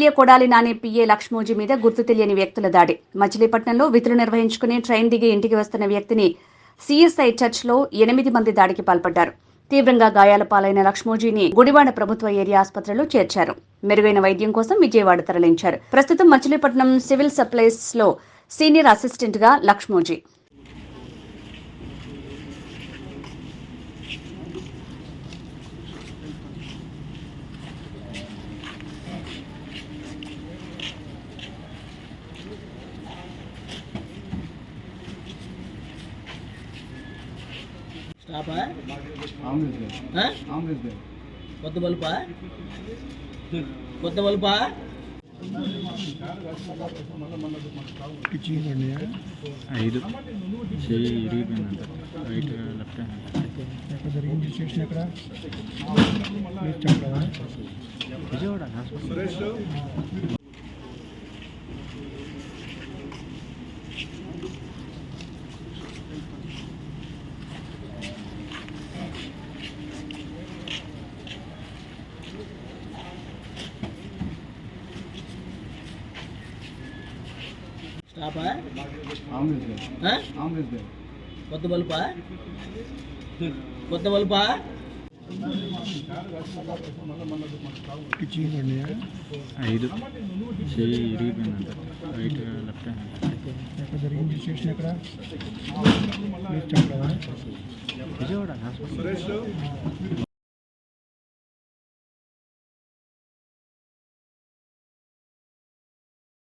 MLA Kodali Nani PA Lakshmoji మీద గుర్తు తెలియని వ్యక్తుల దాడి. మచిలీపట్నంలో విధులు నిర్వహించుకుని ట్రైన్ దిగి ఇంటికి వస్తున్న వ్యక్తిని సిఎస్ఐ చర్చ్లో 8 మంది దాడికి పాల్పడ్డారు. తీవ్రంగా గాయాల పాలైన లక్ష్మోజీని గుడివాడ ప్రభుత్వ ఏరియా ఆసుపత్రిలో చేర్చారు. మెరుగైన వైద్యం కోసం విజయవాడ తరలించారు. ప్రస్తుతం మచిలీపట్నం సివిల్ సప్లైస్ లో సీనియర్ అసిస్టెంట్ గా లక్ష్మోజీ. కొత్త బల్పా కొత్త బల్పా ఐదు చెయ్యి ఇరిగిపోయిందంట. రైట్ లెఫ్ట్ ఎక్కడ జరిగింది సిచ్యువేషన్? ఎక్కడ విజయవాడ హాస్పిటల్. స్టాపా కొత్త బల్పా కొత్త బల్పా ఐదు చెయ్యి ఇరిగిపోయిందంట. రైట్ లెఫ్ట్ ఎక్కడ జరిగింది సిచ్యువేషన్? ఎక్కడ విజయవాడ హాస్పిటల్.